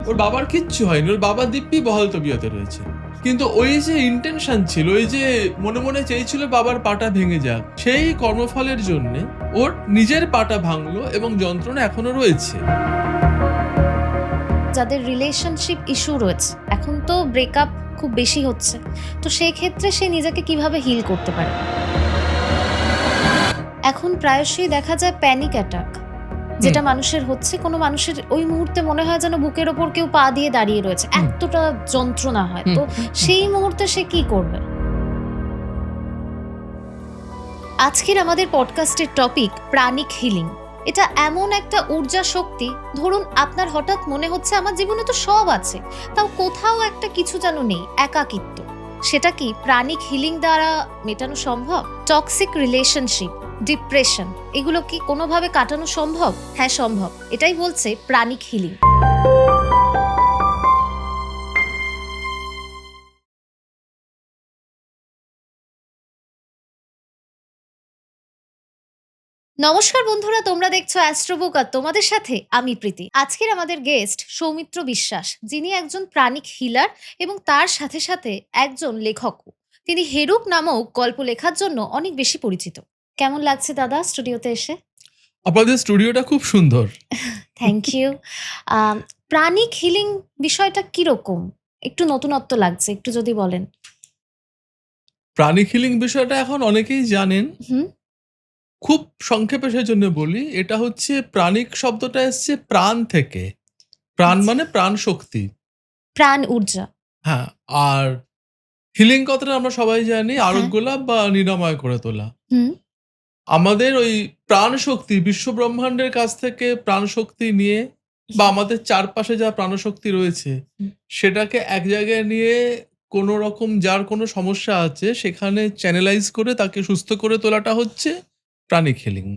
ওর বাবার কিচ্ছু হয়নি, ওর বাবা দিব্যি বহাল তবিয়তে রয়েছে। কিন্তু ওই যে ইন্টেনশন ছিল, ওই যে মনে মনে চেয়েছিল বাবার পাটা ভেঙে যাক, সেই কর্মফলের জন্য ওর নিজের পাটা ভাঙলো এবং যন্ত্রণা এখনো রয়েছে। যাদের রিলেশনশিপ ইস্যু রয়েছে, এখন তো ব্রেকআপ খুব বেশি হচ্ছে, তো সেই ক্ষেত্রে সে নিজেকে কিভাবে হিল করতে পারে? এখন প্রায়শই দেখা যায় প্যানিক অ্যাটাক, যেটা মানুষের হচ্ছে, কোনো মানুষের ওই মুহূর্তে মনে হয় যেন বুকের ওপর কেউ পা দিয়ে দাঁড়িয়ে রয়েছে, এতটা যন্ত্রণা হয়। তো সেই মুহূর্তে সে কি করবে? আজকের আমাদের পডকাস্টের টপিক প্রাণিক হিলিং। এটা এমন একটা ঊর্জা শক্তি, ধরুন আপনার হঠাৎ মনে হচ্ছে আমার জীবনে তো সব আছে, তাও কোথাও একটা কিছু যেন নেই, একাকিত্ব। সেটা কি প্রাণিক হিলিং দ্বারা মেটানো সম্ভব? টক্সিক রিলেশনশিপ, ডিপ্রেশন, এগুলো কি কোনোভাবে কাটানো সম্ভব? হ্যাঁ, সম্ভব। এটাই বলছে প্রাণিক হিলিং। নমস্কার বন্ধুরা, তোমরা দেখছো অ্যাস্ট্রোবুক আর তোমাদের সাথে আমি প্রীতি। আজকের আমাদের গেস্ট সৌমিত্র বিশ্বাস, যিনি একজন প্রাণিক হিলার এবং তার সাথে সাথে একজন লেখকও। তিনি হেরুক নামক গল্প লেখার জন্য অনেক বেশি পরিচিত। কেমন লাগছে দাদা স্টুডিওতে এসে? আপনাদের স্টুডিওটা খুব সুন্দর। Thank you. প্রাণিক হিলিং বিষয়টা কিরকম? একটু নতুনত্ব লাগছে, একটু যদি বলেন। প্রাণিক হিলিং বিষয়টা এখন অনেকেই জানেন। খুব সংক্ষেপে সেই জন্য বলি, এটা হচ্ছে প্রাণিক শব্দটা এসছে প্রাণ থেকে। প্রাণ মানে প্রাণ শক্তি, প্রাণ ঊর্জা। হ্যাঁ। আর হিলিং কথাটা আমরা সবাই জানি আরোগ্য লাভ বা নিরাময় করে তোলা। আমাদের ওই প্রাণ শক্তি বিশ্ব ব্রহ্মাণ্ডের কাছ থেকে প্রাণ শক্তি নিয়ে বা আমাদের চারপাশে যা প্রাণশক্তি রয়েছে সেটাকে এক জায়গায় নিয়ে কোনো রকম যার কোনো সমস্যা আছে সেখানে চ্যানেলাইজ করে তাকে সুস্থ করে তোলাটা হচ্ছে প্রাণিক হিলিং।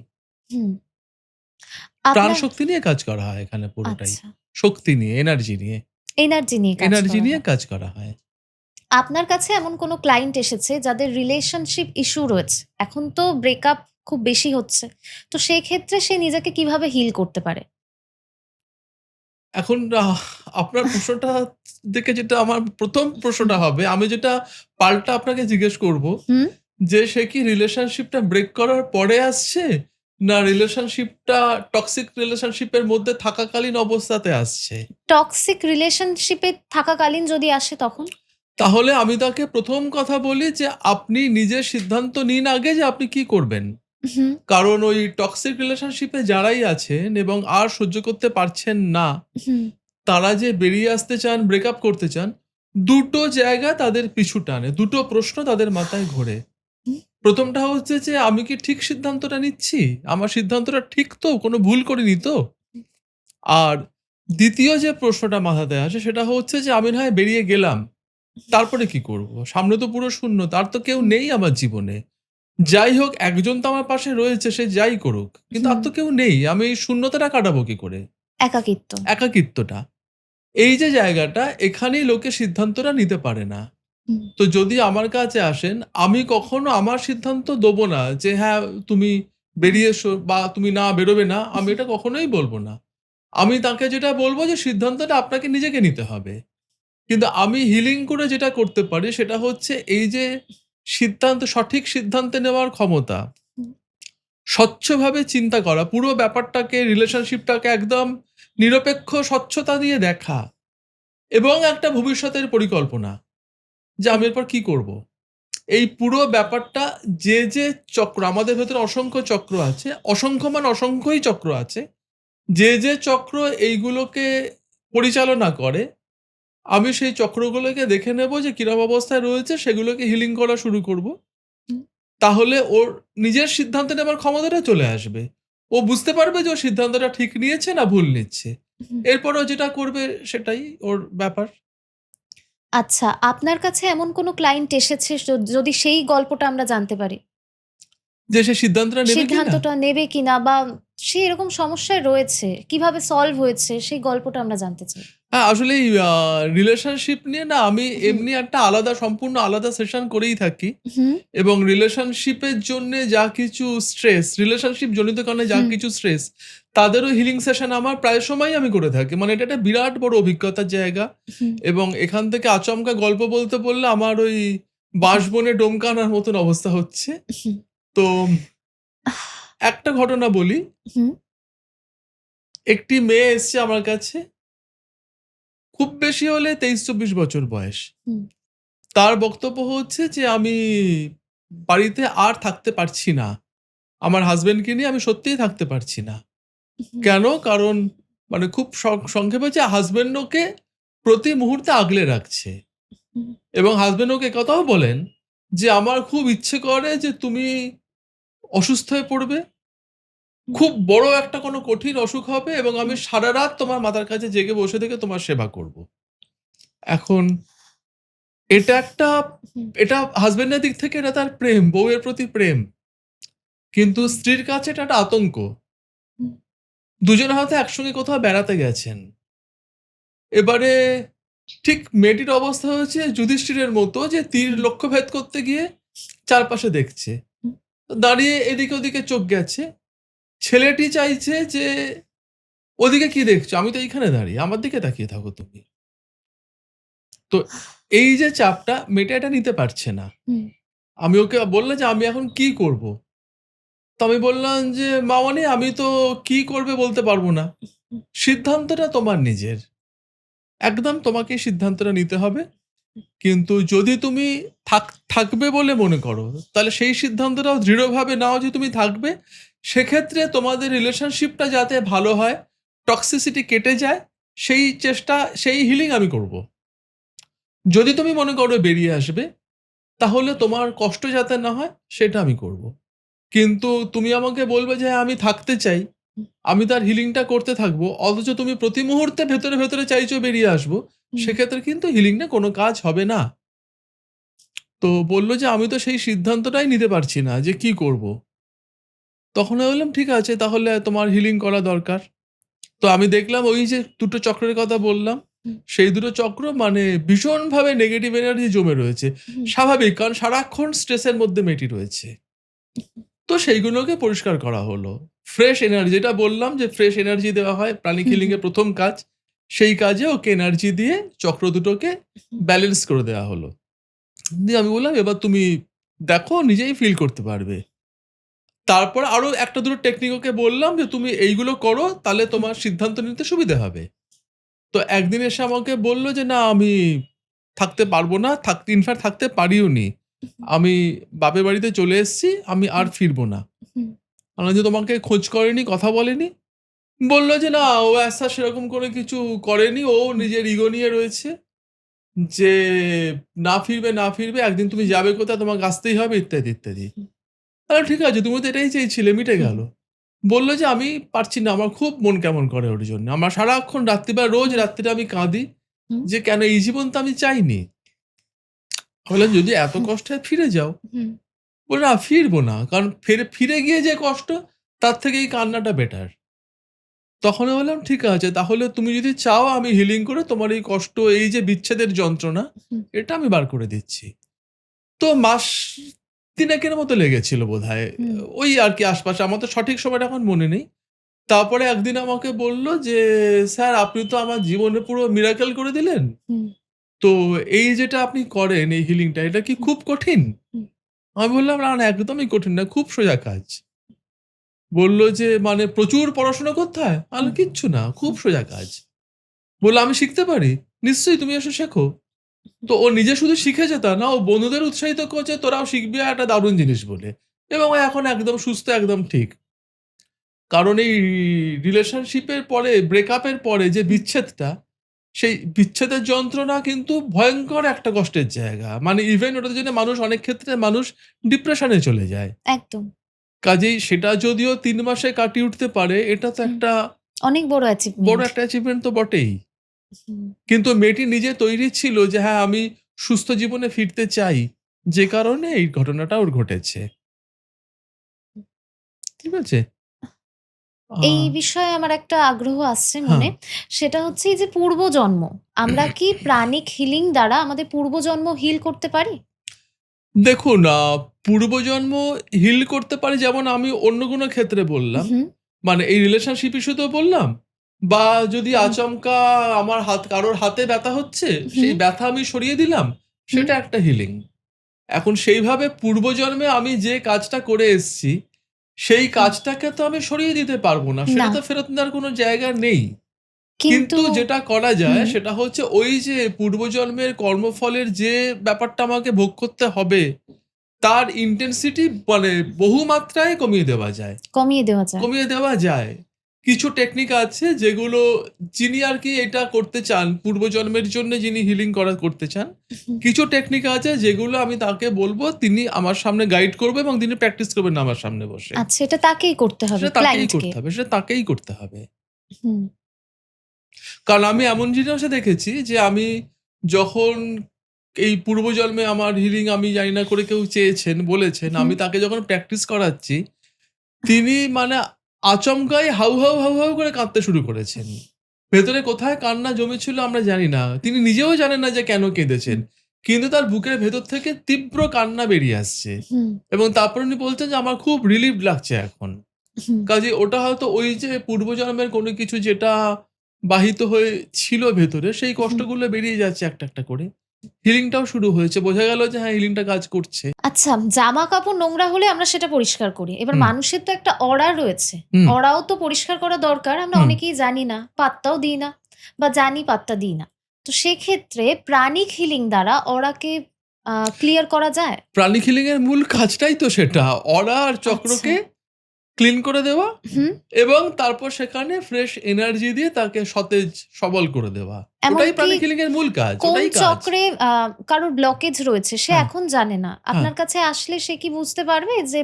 প্রাণ শক্তি নিয়ে কাজ করা হয় এখানে পুরোটাই। শক্তি নিয়ে, এনার্জি নিয়ে কাজ করা হয়। আপনার কাছে এমন কোনো ক্লায়েন্ট এসেছে যাদের রিলেশনশিপ ইস্যু রয়েছে, এখন তো ব্রেকআপ খুব বেশি হচ্ছে, তো সেই ক্ষেত্রে সে নিজেকে কিভাবে হিল করতে পারে? এখন আপনার প্রশ্নটা দেখে যেটা আমার প্রথম প্রশ্নটা হবে, আমি যেটা পাল্টা আপনাকে জিজ্ঞেস করব যে সে কি রিলেশনশিপটা ব্রেক করার পরে আসছে না রিলেশনশিপটা টক্সিক রিলেশনশিপের মধ্যে থাকাকালীন অবস্থাতে আসছে? টক্সিক রিলেশনশিপে থাকাকালীন যদি আসে তখন? তাহলে আমি তাকে প্রথম কথা বলি যে আপনি নিজের সিদ্ধান্ত নিন আগে যে আপনি কি করবেন। কারণ ওই টক্সিক রিলেশনশিপে যারাই আছেন এবং আর সহ্য করতে পারছেন না, তারা যে বেরিয়ে আসতে চান, ব্রেকআপ করতে চান, দুটো জায়গা তাদের পিছু টানে, দুটো প্রশ্ন তাদের মাথায় ঘোরে। প্রথমটা হচ্ছে যে আমি কি ঠিক সিদ্ধান্তটা নিচ্ছি, আমার সিদ্ধান্তটা ঠিক তো, কোনো ভুল করিনি তো। আর দ্বিতীয় যে প্রশ্নটা মাথাতে আসে সেটা হচ্ছে যে আমি না হয় বেরিয়ে গেলাম, তারপরে কি করব? সামনে তো পুরো শূন্য, তার তো কেউ নেই আমার জীবনে। যাই হোক, একজন তো আমার পাশে রয়েছে, সে যাই করুক, কিন্তু আর তো কেউ নেই, আমি এই শূন্যতাটা কাটাবো কি করে? একাকিত্বটা, এই যে জায়গাটা, এখানেই লোকে সিদ্ধান্তটা নিতে পারে না। তো যদি আমার কাছে আসেন, আমি কখনো আমার সিদ্ধান্ত দেবো না যে হ্যাঁ তুমি বেরিয়ে এসো বা তুমি না বেরোবে না, আমি এটা কখনোই বলবো না। আমি তাকে যেটা বলবো যে সিদ্ধান্তটা আপনাকে নিজেকে নিতে হবে। কিন্তু আমি হিলিং করে যেটা করতে পারি সেটা হচ্ছে এই যে সঠিক সিদ্ধান্ত নেওয়ার ক্ষমতা, স্বচ্ছভাবে চিন্তা করা, পুরো ব্যাপারটাকে, রিলেশনশিপটাকে একদম নিরপেক্ষ স্বচ্ছতা দিয়ে দেখা এবং একটা ভবিষ্যতের পরিকল্পনা যে আমি এরপর কি করব। এই পুরো ব্যাপারটা, যে যে চক্র আমাদের ভেতরে, অসংখ্য চক্র আছে, অসংখ্যই চক্র আছে, যে যে চক্র এইগুলোকে পরিচালনা করে, আমি সেই চক্রগুলোকে দেখে নেব যে কিরম অবস্থায় রয়েছে, সেগুলোকে হিলিং করা শুরু করব। তাহলে ওর নিজের সিদ্ধান্ত নেবার ক্ষমতাটা চলে আসবে। ও বুঝতে পারবে যে ওর সিদ্ধান্তটা ঠিক নিয়েছে না ভুল নিচ্ছে। এরপর ও যেটা করবে সেটাই ওর ব্যাপার। আচ্ছা, আপনার কাছে এমন কোনো ক্লায়েন্ট এসেছে যদি সেই গল্পটা আমরা জানতে পারি? যে সে সিদ্ধান্তটা নেবে কিনা বা সে এরকম সমস্যায় রয়েছে, কিভাবে সলভ হয়েছে, সেই গল্পটা আমরা জানতে চাই। হ্যাঁ, আসলে এই রিলেশনশিপ নিয়ে না আমি হুম। এমনি একটা সম্পূর্ণ আলাদা সেশন করেই থাকি। হুম, এবং রিলেশনশিপের জন্যে যা কিছু স্ট্রেস, রিলেশনশিপ জনিত কারণে যা হুম, কিছু স্ট্রেস, তাদেরও হিলিং সেশন আমার প্রায় সময়ই আমি করে থাকি। মানে এটা একটা বিরাট বড় অভিজ্ঞতার জায়গা। হুম, এবং এখান থেকে আচমকা গল্প বলতে বললে আমার ওই বাঁশবনে ডোমকা আনার মতন অবস্থা হচ্ছে। হুম, তো একটা ঘটনা বলি, হুম, একটি মেয়ে এসছে আমার কাছে, খুব বেশি হলে ২৩-২৪ বছর বয়স। হুম, তার বক্তব্য হচ্ছে যে, "আমি বাড়িতে আর থাকতে পারছি না। আমার হাসব্যান্ডকে নিয়ে আমি সত্যিই থাকতে পারছি না।" হুম, কেন? কারণ মানে খুব সংক্ষেপে যে হাসব্যান্ড ওকে প্রতি মুহূর্তে আগলে রাখছে। হুম, এবং হাসব্যান্ড ওকে একথাও বলেন যে, "আমার খুব ইচ্ছে করে যে তুমি অসুস্থ হয়ে পড়বে। হুম, খুব বড় একটা কোনো কঠিন অসুখ হবে এবং আমি হুম, সারারাত তোমার মাথার কাছে জেগে বসে থেকে তোমার সেবা করব।" এখন এটা একটা হুম, এটা হাসব্যান্ডের দিক থেকে এটা তার প্রেম, বউয়ের প্রতি প্রেম। কিন্তু স্ত্রীর কাছে এটা একটা আতঙ্ক। হুম, দুজনে হয়তো একসঙ্গে কোথাও বেড়াতে গেছেন। এবারে ঠিক মেয়েটির অবস্থা হয়েছে যুধিষ্ঠিরের মতো যে তীর হুম, লক্ষ্যভেদ করতে গিয়ে চারপাশে দেখছে। হুম, তো দাঁড়িয়ে এদিকে ওদিকে চোখ গেছে। ছেলেটি চাইছে যে, "ওদিকে কি দেখছো? আমি তো এইখানে দাঁড়িয়ে। আমার দিকে তাকিয়ে থাকো তুমি।" তো এই যে চাপটা মেয়েটা এটা নিতে পারছে না। হুম, আমি ওকে বললাম যে, "আমি এখন কি করব?" তো আমি বললাম যে, "মামনি আমি তো কি করবে বলতে পারব না। সিদ্ধান্তটা তোমার নিজের। একদম তোমাকেই সিদ্ধান্তটা নিতে হবে। কিন্তু যদি তুমি থাকবে বলে মনে করো, তাহলে সেই সিদ্ধান্তটাও দৃঢ়ভাবে নাও যে তুমি থাকবে। সেক্ষেত্রে তোমাদের রিলেশনশিপটা যাতে ভালো হয়, টক্সিসিটি কেটে যায়, সেই চেষ্টা, সেই হিলিং আমি করব। যদি তুমি মনে করো বেরিয়ে আসবে, তাহলে তোমার কষ্ট যাতে না হয়, সেটা আমি করব। কিন্তু তুমি আমাকে বলবে যে, হ্যাঁ, আমি থাকতে চাই, আমি তার হিলিংটা করতে থাকবো, অথচ তুমি প্রতি মুহূর্তে ভেতরে, ভেতরে চাইছো বেরিয়ে আসবো, হুম, সেক্ষেত্রে কিন্তু হিলিংয়ে কোনো কাজ হবে না।" তো বলল যে, "আমি তো সেই সিদ্ধান্তটাই নিতে পারছি না যে কি করব?" তখন আমি বললাম, "ঠিক আছে তাহলে তোমার হিলিং করা দরকার।" তো আমি দেখলাম ওই যে ২ টো চক্রের কথা বললাম, হুম, সেই ২ টো চক্র মানে ভীষণভাবে নেগেটিভ এনার্জি জমে রয়েছে। হুম, স্বাভাবিক, কারণ সারাক্ষণ স্ট্রেসের মধ্যে মেয়েটি রয়েছে। তো সেইগুলোকে পরিষ্কার করা হলো। ফ্রেশ এনার্জি, যেটা বললাম যে ফ্রেশ এনার্জি দেওয়া হয় প্রাণিক হুম, হিলিং হুম, এর ১ম কাজ। সেই কাজে ওকে এনার্জি দিয়ে চক্র দুটোকে হুম, ব্যালেন্স করে দেওয়া হলো। দিয়ে আমি বললাম, "এবার তুমি দেখো নিজেই ফিল করতে পারবে।" তারপর আরো ১ টা ২ টো টেকনিক ওকে বললাম যে, "তুমি এইগুলো করো, তাহলে হুম, তোমার সিদ্ধান্ত নিতে সুবিধা হবে।" তো একদিন এসে আমাকে বলল যে, "না আমি থাকতে পারব না। ইনফ্যাক্ট থাকতে পারিওনি। আমি বাপের বাড়িতে চলে এসেছি। আমি আর হুম, ফিরব না।" হুম, আমি বললাম যে, "তোমাকে খোঁজ করেনি, কথা বলেনি?" বলল যে, "না, ও সেরকম করে কিছু করেনি। ও হুম, নিজের ইগো নিয়ে রয়েছে। যে না ফিরবে, না ফিরবে। একদিন তুমি যাবে কোথায়? তোমাকে আসতেই হবে" ইত্যাদি, ইত্যাদি। আমি বললাম, "ঠিক আছে, তুমি তো এটাই চেয়েছিলে, মিটে হুম, গেল।" বলল যে, "আমি পারছি না। আমার খুব মন কেমন করে ওর জন্য। আমার সারাক্ষণ রাত্রিবেলা রোজ হুম, রাত্রিরে আমি কাঁদি হুম, যে কেন এই জীবন তো আমি চাইনি।" আমি বললাম, "যদি এত কষ্ট হয় ফিরে যাও।" হুম, বলল, "না ফিরব না। কারণ ফিরে গিয়ে যে কষ্ট তার থেকে এই কান্নাটা বেটার।" তখন আমি বললাম, "ঠিক আছে, তাহলে তুমি যদি চাও আমি হিলিং করে তোমার এই কষ্ট, এই যে বিচ্ছেদের যন্ত্রণা, হুম, এটা আমি বার করে দিচ্ছি।" তো মাস ৩ এর মতো লেগেছিল বোধহয়। হুম, ওই আরকি আশপাশে। আমার তো সঠিক সময়টা এখন মনে নেই। তারপরে একদিন আমাকে বলল যে, "স্যার আপনি তো আমার জীবনে পুরো মিরাকেল করে দিলেন। হুম, তো এই যেটা আপনি করেন এই হিলিংটা, এটা কি হুম, খুব কঠিন?" হুম, আমি বললাম, "না, না একদমই কঠিন না। খুব সোজা কাজ।" বলল যে, "মানে প্রচুর পড়াশোনা করতে হয়?" আমি হুম, বললাম, "কিচ্ছু না। খুব সোজা কাজ।" বলল, "আমি শিখতে পারি?" "নিশ্চয়ই তুমি এসে শেখো।" তো ও নিজে শুধু শিখেছে তা না, ও বন্ধুদের উৎসাহিত করছে, "তোরাও শিখবি, একটা দারুণ জিনিস" বলে। এবং ও এখন একদম সুস্থ, একদম ঠিক। কারণ এই রিলেশনশিপের পরে, ব্রেকআপের পরে যে হুম, বিচ্ছেদটা, সেই বিচ্ছেদের যন্ত্রণা কিন্তু ভয়ংকর একটা কষ্টের জায়গা। মানে ইভেন ওটার জন্য অনেক ক্ষেত্রে মানুষ ডিপ্রেশনে চলে যায়। একদম। কাজেই সেটা যদিও ৩ মাসে কাটিয়ে উঠতে পারে, এটা তো হুম, একটা অনেক বড় বড় অ্যাচিভমেন্ট। একটা অ্যাচিভমেন্ট তো বটেই। হুম, কিন্তু মেয়েটি নিজে তৈরি ছিল যে হ্যাঁ, আমি সুস্থ জীবনে ফিরতে চাই। যে কারণে এই ঘটনাটা ওর ঘটেছে। ঠিক আছে? এই আহ, বিষয়ে আমার একটা আগ্রহ আসছে হ্যাঁ, মনে। সেটা হচ্ছে এই যে পূর্বজন্ম, আমরা কি প্রাণিক হিলিং দ্বারা আমাদের পূর্বজন্ম হিল করতে পারি? দেখুন পূর্বজন্ম হিল করতে পারে, যেমন আমি অন্য কোনো ক্ষেত্রে বললাম, হুম, মানে এই রিলেশনশিপ ইস্যুতেও বললাম, বা যদি হুম, আচমকা আমার কারোর হাতে ব্যথা হচ্ছে, হুম, সেই ব্যথা আমি সরিয়ে দিলাম, হুম, সেটা একটা হিলিং। এখন সেইভাবে পূর্বজন্মে আমি যে কাজটা করে এসেছি, সেই হুম। কাজটাকে তো আমি সরিয়ে দিতে পারবো না, না, সেটা তো ফেরত নেওয়ার কোনো জায়গা নেই। কিন্তু কিন্তু যেটা করা যায় হুম, সেটা হচ্ছে ওই যে পূর্বজন্মের কর্মফলের যে ব্যাপারটা আমাকে ভোগ করতে হবে, তার ইন্টেন্সিটি মানে বহু মাত্রায় কমিয়ে দেওয়া যায়। কমিয়ে দেওয়া যায়। কমিয়ে দেওয়া যায়। কিছু টেকনিক আছে যেগুলো, যিনি আরকি এটা করতে চান, পূর্বজন্মের জন্য যিনি হিলিং করতে চান, হুম, কিছু টেকনিক আছে যেগুলো আমি তাকে বলবো, তিনি আমার সামনে গাইড করবে এবং তিনি প্র্যাকটিস করবেন আমার সামনে বসে। আচ্ছা, এটা তাকেই করতে হবে, সেটা তাকেই ক্লায়েন্টকে। করতে হবে, সেটা তাকেই করতে হবে। হুম, কারণ আমি এমন জিনিসও দেখেছি যে আমি যখন এই পূর্বজন্মে আমার হিলিং আমি জানি না করে কেউ চেয়েছেন, বলেছেন, হুম, আমি তাকে যখন প্র্যাকটিস করাচ্ছি, তিনি মানে আচমকাই হাউ, হাউ, হাউ, হাউ করে কাঁদতে শুরু করেছেন। ভেতরে কোথায় কান্না জমেছিল আমরা জানি না। তিনি নিজেও জানেন না যে কেন কেঁদেছেন। কিন্তু তার বুকের ভেতর থেকে তীব্র কান্না বেরিয়ে আসছে। হুম, এবং তারপর উনি বলছেন যে আমার খুব রিলিভড লাগছে এখন। হুম, কাজেই ওটা হয়তো ওই যে পূর্বজন্মের কোনো কিছু যেটা বাহিত হয়ে ছিল ভেতরে, সেই হুম। কষ্টগুলো বেরিয়ে যাচ্ছে একটা, একটা করে। হিলিংটাও শুরু হয়েছে। বোঝা গেল যে হ্যাঁ, হিলিংটা কাজ করছে। আচ্ছা, জামা-কাপড় নোংরা হলে আমরা সেটা পরিষ্কার করি। এবার হুম, মানুষের তো একটা অরা রয়েছে। হুম, অরাও তো পরিষ্কার করা দরকার। আমরা হুম। অনেকেই জানি না, পাত্তাও দিই না বা জানি পাত্তা দিই না। তো সেক্ষেত্রে প্রাণিক হিলিং দ্বারা অরাকে ক্লিয়ার করা যায়? প্রাণিক হিলিং এর মূল কাজটাই তো সেটা। অরা আর আচ্ছা। চক্রকে ক্লিন করে দেওয়া হুম। এবং তারপর সেখানে ফ্রেশ এনার্জি দিয়ে তাকে সতেজ সবল করে দেওয়া। ওটাই এমনকি প্রাণিক হিলিং এর মূল কাজ, কোন ওটাই কাজ। চক্রে কারোর ব্লকেজ রয়েছে সে হ্যাঁ, এখন জানে না। হ্যাঁ। আপনার কাছে আসলে সে কি বুঝতে পারবে যে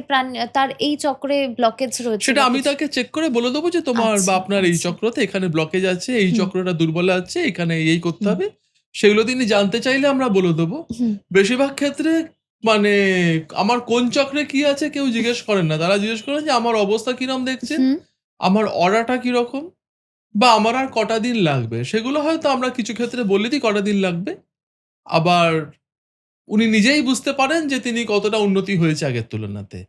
তার এই চক্রে ব্লকেজ রয়েছে সেটা বা আমি কিছু? তাকে চেক করে বলে দেবো যে তোমার বা আচ্ছা, আপনার এই আচ্ছা। চক্রতে এখানে ব্লকেজ আছে, এই হুম, চক্রটা দুর্বল আছে, এখানে এই করতে হুম, হবে। সেগুলো তিনি জানতে চাইলে আমরা বলে দেবো। হুম, বেশিরভাগ ক্ষেত্রে মানে আমার কোন চক্রে কি আছে কেউ জিজ্ঞেস করেন না। তারা জিজ্ঞেস করেন যে আমার অবস্থা কিরকম দেখছেন? হুম, আমার অরাটা কিরকম? বা আমার আর কটা দিন লাগবে? সেগুলো হয়তো আমরা কিছু ক্ষেত্রে বলে দিই কটা দিন লাগবে। আবার উনি নিজেই বুঝতে পারেন যে তিনি কতটা উন্নতি হয়েছে আগের তুলনাতে।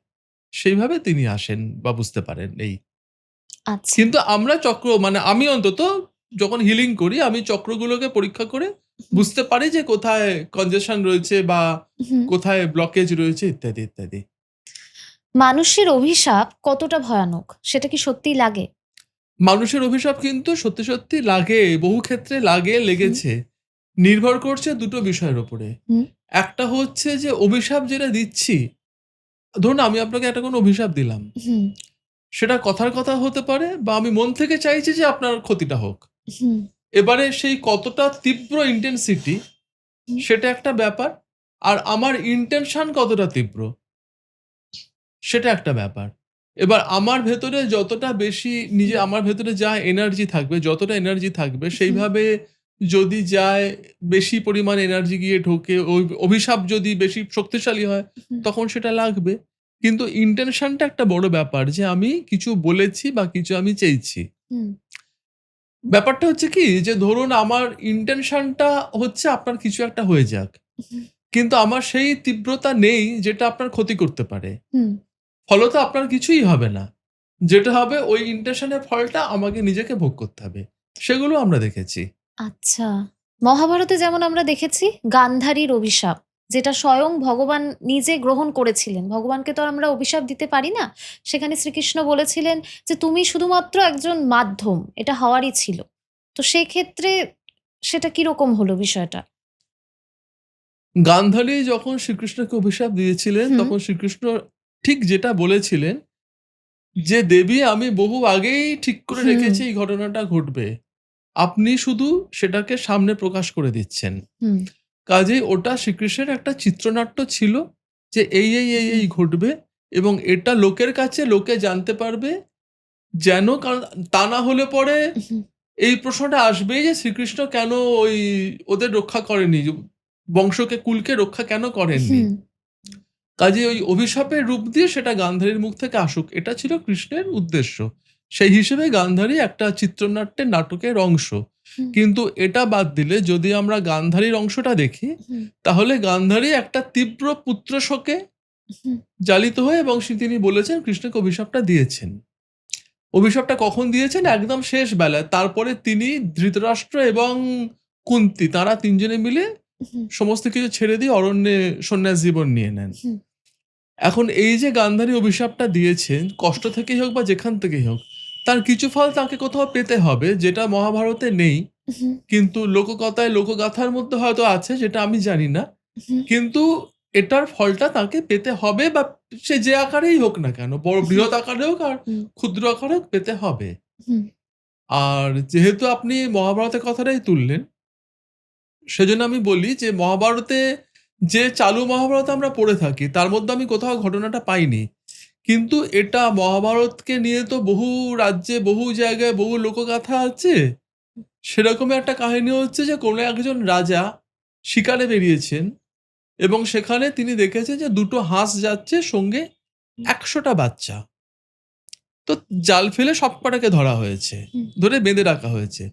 সেইভাবে তিনি আসেন বা বুঝতে পারেন এই। আচ্ছা। কিন্তু আমরা চক্র মানে আমি অন্তত যখন হিলিং করি আমি চক্রগুলোকে পরীক্ষা করে হুম, বুঝতে পারি যে কোথায় কনজেশন রয়েছে বা হুম। কোথায় ব্লকেজ রয়েছে ইত্যাদি, ইত্যাদি। মানুষের অভিশাপ কতটা ভয়ানক সেটা কি সত্যিই লাগে? মানুষের অভিশাপ কিন্তু সত্যি, সত্যি লাগে। বহু ক্ষেত্রে লাগে, হুম, লেগেছে। নির্ভর করছে দুটো বিষয়ের উপরে। হুম, একটা হচ্ছে যে অভিশাপ যেটা দিচ্ছি, ধরুন আমি আপনাকে একটা কোনো অভিশাপ দিলাম। হুম, সেটা কথার কথা হতে পারে বা আমি মন থেকে চাইছি যে আপনার ক্ষতিটা হোক। হুম, এবারে সেই কতটা তীব্র ইনটেনসিটি হুম, সেটা একটা ব্যাপার। আর আমার ইনটেনশন কতটা তীব্র সেটা একটা ব্যাপার। এবার আমার ভেতরে যতটা বেশি আমার ভেতরে যা এনার্জি থাকবে, যতটা এনার্জি থাকবে হুম, সেইভাবে যদি যায়, বেশি পরিমাণ এনার্জি গিয়ে ঢোকে, ওই অভিশাপ যদি বেশি শক্তিশালী হয়, হুম, তখন সেটা লাগবে। কিন্তু ইনটেনশনটা একটা বড় ব্যাপার যে আমি কিছু বলেছি বা কিছু আমি চেয়েছি। হুম, ব্যাপারটা হচ্ছে কি যে ধরুন আমার ইনটেনশনটা হচ্ছে আপনার কিছু একটা হয়ে যাক। হুম, কিন্তু আমার সেই তীব্রতা নেই যেটা আপনার ক্ষতি করতে পারে। হুম। ফলত আপনার কিছুই হবে না। যেটা হবে ওই ইনটেনশন এর ফলটা আমাকে নিজেকে ভোগ করতে হবে। সেগুলো আমরা দেখেছি। আচ্ছা। মহাভারতে যেমন আমরা দেখেছি গান্ধারীর অভিশাপ, যেটা স্বয়ং ভগবান নিজে গ্রহণ করেছিলেন। ভগবানকে তো আর আমরা অভিশাপ দিতে পারি না। সেখানে শ্রীকৃষ্ণ বলেছিলেন যে, "তুমি শুধুমাত্র একজন মাধ্যম। এটা হওয়ারই ছিল।" তো সেক্ষেত্রে সেটা কিরকম হলো বিষয়টা? গান্ধারী যখন শ্রীকৃষ্ণকে অভিশাপ দিয়েছিলেন, হুম, তখন শ্রীকৃষ্ণ ঠিক যেটা বলেছিলেন যে, "দেবী আমি বহু আগেই ঠিক করে হুম, রেখেছি এই ঘটনাটা ঘটবে। আপনি শুধু সেটাকে সামনে প্রকাশ করে দিচ্ছেন।" হুম, কাজেই ওটা শ্রীকৃষ্ণের একটা চিত্রনাট্য ছিল যে এই হুম, ঘটবে এবং এটা লোকের কাছে লোকে জানতে পারবে, যেন কারণ তা না হলে পরে হুম, এই প্রশ্নটা আসবেই যে শ্রীকৃষ্ণ কেন ওই ওদের রক্ষা করেননি? বংশকে কুলকে রক্ষা কেন করেননি? হুম, কাজেই ওই অভিশাপের রূপ দিয়ে সেটা গান্ধারীর মুখ থেকে আসুক। এটা ছিল কৃষ্ণের উদ্দেশ্য। সেই হিসেবে গান্ধারী একটা চিত্রনাট্যের নাটকের অংশ। হুম, কিন্তু এটা বাদ দিলে যদি আমরা গান্ধারীর অংশটা দেখি, হুম, তাহলে গান্ধারী একটা তীব্র পুত্র শোকে হুম, জ্বালিত হয়ে এবং তিনি বলেছেন কৃষ্ণকে অভিশাপটা দিয়েছেন। অভিশাপটা কখন দিয়েছেন? একদম শেষ বেলায়। তারপরে তিনি ধৃতরাষ্ট্র এবং কুন্তী তারা ৩ জনে মিলে হুম, সমস্ত কিছু ছেড়ে দিয়ে অরণ্যে সন্ন্যাস জীবন নিয়ে নেন। হুম, এখন এই যে গান্ধারী অভিশাপটা দিয়েছেন, কষ্ট থেকেই হোক বা যেখান থেকেই হোক, তার কিছু ফল তাকে কোথাও পেতে হবে যেটা মহাভারতে নেই। হুম, কিন্তু লোককথায় লোকগাথার মধ্যে হয়তো আছে, যেটা আমি জানি না। হুম, কিন্তু এটার ফলটা তাকে পেতে হবে, বা সে যে আকারেই হোক না কেন, বড় বৃহৎ আকারে হোক আর হুম, ক্ষুদ্র আকারে হোক, পেতে হবে। হুম, আর যেহেতু আপনি মহাভারতের কথাটাই তুললেন, সেজন্য আমি বলি যে মহাভারতে যে চালু মহাভারত আমরা পড়ে থাকি তার মধ্যে আমি কোথাও ঘটনাটা পাইনি। কিন্তু এটা মহাভারতকে নিয়ে তো বহু রাজ্যে, বহু জায়গায়, বহু লোকগাথা আছে। সেরকমই একটা কাহিনী হচ্ছে যে কোনো একজন রাজা শিকারে বেরিয়েছেন এবং সেখানে তিনি দেখেছেন যে ২ টো হাঁস যাচ্ছে, সঙ্গে ১০০ টা বাচ্চা। তো জাল ফেলে সবকটাকে ধরা হয়েছে। হুম, ধরে বেঁধে রাখা হয়েছে।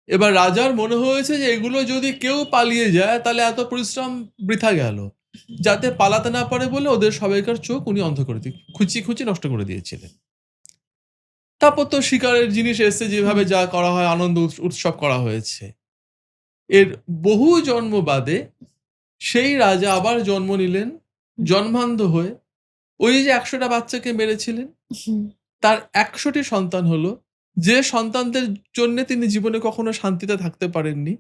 এবার রাজার মনে হয়েছে যে এগুলো যদি কেউ পালিয়ে যায় তাহলে এত পরিশ্রম বৃথা গেল। যাতে পালাতে না পারে বলে ওদের সবাইকার চোখ উনি অন্ধ করে খুঁচিয়ে নষ্ট করে দিয়েছিলেন। তারপর তো শিকারের জিনিস এসছে, যেভাবে হুম, যা করা হয় আনন্দ উৎসব করা হয়েছে। এর বহু জন্ম বাদে সেই রাজা আবার জন্ম নিলেন জন্মান্ধ হয়ে। ওই যে ১০০ টা বাচ্চাকে মেরেছিলেন, হুম, তার ১০০ টি সন্তান হলো। যে সন্তানদের জন্যে তিনি জীবনে কখনো শান্তিতে থাকতে পারেননি।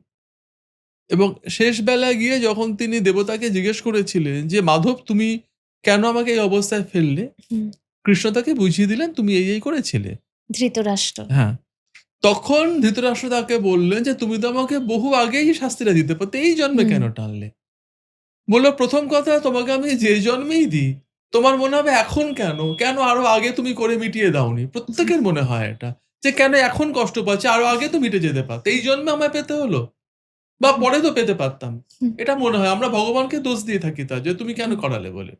এবং শেষ বেলায় গিয়ে যখন তিনি দেবতাকে জিজ্ঞেস করেছিলেন যে, "মাধব, তুমি কেন আমাকে এই অবস্থায় ফেললে?" হুম, কৃষ্ণ তাকে বুঝিয়ে দিলেন, "তুমি এই করেছিলে।" ধৃতরাষ্ট্র। হ্যাঁ। তখন ধৃতরাষ্ট্র তাকে বললেন যে, "তুমি তো আমাকে বহু আগেই শাস্তিটা দিতে পারতে। এই জন্মে হুম, কেন টানলে?" বলল, "প্রথম কথা, তোমাকে আমি যে জন্মেই দিই, তোমার মনে হবে এখন কেন? কেন আরো আগে তুমি করে মিটিয়ে দাওনি?" প্রত্যেকের মনে হয় এটা। যে কেন এখন কষ্ট পাচ্ছি? আরো আগে তো মিটে যেতে পারত। এই জন্মে আমায় পেতে হলো? বা হুম, পরে তো পেতে পারতাম। হুম, এটা মনে হয়। আমরা ভগবানকে দোষ দিয়ে থাকি তার যে, "তুমি কেন হুম, করালে?" বলে।